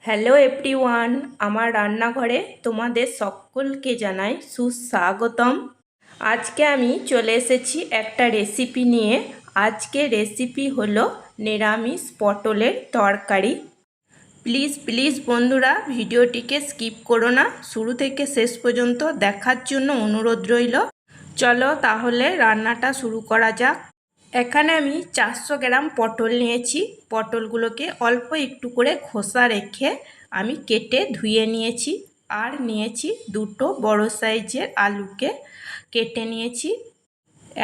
Hello everyone, আমার রান্নাঘরে তোমাদের সকলকে জানাই সুস্বাগতম। আজকে আমি চলে এসেছি একটা রেসিপি নিয়ে। আজকে রেসিপি হলো নিরামিষ পটলের তরকারি। প্লিজ প্লিজ বন্ধুরা, ভিডিওটিকে স্কিপ করো না, শুরু থেকে শেষ পর্যন্ত দেখার জন্য অনুরোধ রইল। চলো তাহলে রান্নাটা শুরু করা যাক। এখানে আমি 400 গ্রাম পটল নিয়েছি। পটলগুলোকে অল্প একটু করে খোসা রেখে আমি কেটে ধুয়ে নিয়েছি। আর নিয়েছি দুটো বড় সাইজের আলুকে কেটে নিয়েছি।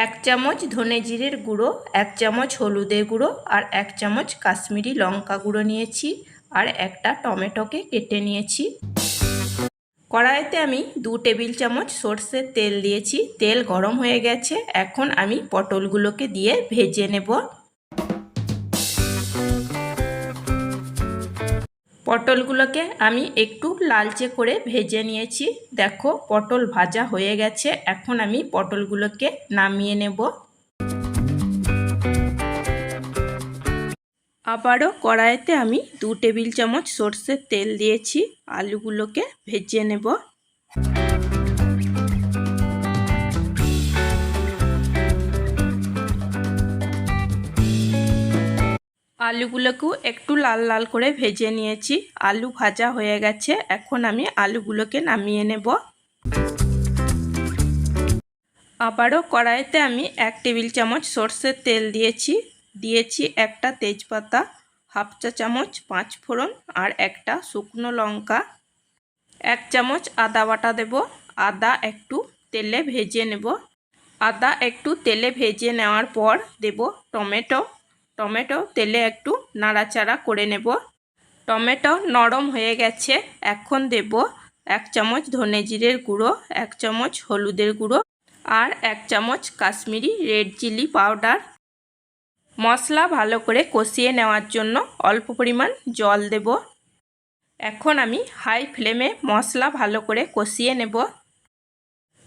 1 চামচ ধনে জিরের গুঁড়ো, 1 চামচ হলুদের গুঁড়ো আর 1 চামচ কাশ্মীরি লঙ্কা গুঁড়ো নিয়েছি। আর একটা টমেটোকে কেটে নিয়েছি। কড়াইতে আমি 2 টেবিল চামচ সর্ষের তেল দিয়েছি। তেল গরম হয়ে গেছে। এখন আমি পটলগুলোকে দিয়ে ভেজে নেব। পটলগুলোকে আমি একটু লালচে করে ভেজে নিয়েছি। দেখো পটল ভাজা হয়ে গেছে। এখন আমি পটলগুলোকে নামিয়ে নেব। আবারও কড়াইতে আমি 2 টেবিল চামচ সর্ষের তেল দিয়েছি। আলুগুলোকে ভেজে নেব। আলুগুলোকেও একটু লাল লাল করে ভেজে নিয়েছি। আলু ভাজা হয়ে গেছে। এখন আমি আলুগুলোকে নামিয়ে নেব। আবারও কড়াইতে আমি 1 টেবিল চামচ সর্ষের তেল দিয়েছি একটা তেজপাতা, হাফ চা চামচ 5 ফোড়ন আর একটা শুকনো লঙ্কা। 1 চামচ আদা বাটা দেব। আদা একটু তেলে ভেজে নেব। আদা একটু তেলে ভেজে নেওয়ার পর দেব টমেটো তেলে একটু নাড়াচাড়া করে নেব। টমেটো নরম হয়ে গেছে। এখন দেব 1 চামচ ধনে জিরের গুঁড়ো, 1 চামচ হলুদের গুঁড়ো আর 1 চামচ কাশ্মীরি রেড চিলি পাউডার। মশলা ভালো করে কষিয়ে নেওয়ার জন্য অল্প পরিমাণ জল দেব। এখন আমি হাই ফ্লেমে মশলা ভালো করে কষিয়ে নেব।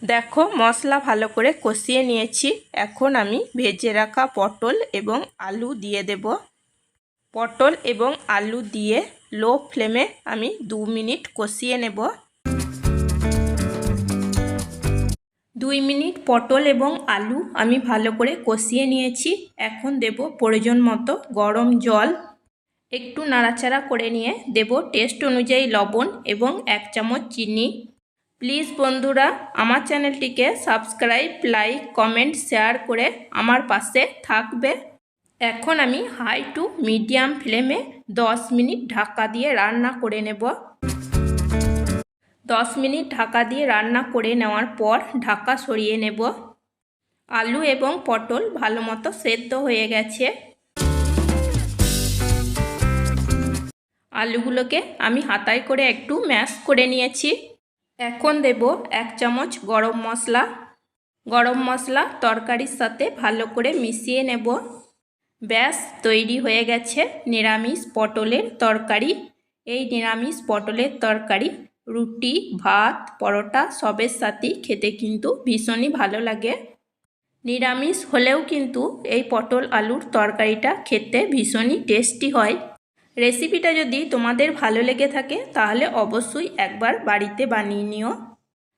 দেখো মশলা ভালো করে কষিয়ে নিয়েছি। এখন আমি ভেজে রাখা পটল এবং আলু দিয়ে দেব। পটল এবং আলু দিয়ে লো ফ্লেমে আমি 2 মিনিট কষিয়ে নেব। 2 মিনিট পটল এবং আলু আমি ভালো করে কষিয়ে নিয়েছি। এখন দেব প্রয়োজন মতো গরম জল। একটু নাড়াচাড়া করে নিয়ে দেব টেস্ট অনুযায়ী লবণ এবং 1 চামচ চিনি। প্লিজ বন্ধুরা, আমার চ্যানেলটিকে সাবস্ক্রাইব, লাইক, কমেন্ট, শেয়ার করে আমার পাশে থাকবে। এখন আমি হাই টু মিডিয়াম ফ্লেমে 10 মিনিট ঢাকা দিয়ে রান্না করে নেব। 10 মিনিট ঢাকা দিয়ে রান্না করে নেওয়ার পর ঢাকা সরিয়ে নেব। আলু এবং পটল ভালো মতো সেদ্ধ হয়ে গেছে। আলুগুলোকে আমি হাতায় করে একটু ম্যাশ করে নিয়েছি। এখন দেব 1 চামচ গরম মশলা তরকারির সাথে ভালো করে মিশিয়ে নেব। ব্যাস তৈরি হয়ে গেছে নিরামিষ পটলের তরকারি। এই নিরামিষ পটলের তরকারি রুটি, ভাত, পরোটা সবের সাথেই খেতে কিন্তু ভীষণই ভালো লাগে। নিরামিষ হলেও কিন্তু এই পটল আলুর তরকারিটা খেতে ভীষণই টেস্টি হয়। রেসিপিটা যদি তোমাদের ভালো লেগে থাকে তাহলে অবশ্যই একবার বাড়িতে বানিয়ে নিও।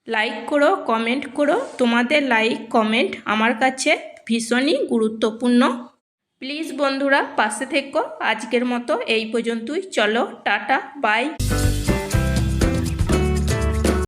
লাইক করো, কমেন্ট করো। তোমাদের লাইক কমেন্ট আমার কাছে ভীষণই গুরুত্বপূর্ণ। প্লিজ বন্ধুরা পাশে থেকো। আজকের মতো এই পর্যন্তই। চলো টাটা, বাই।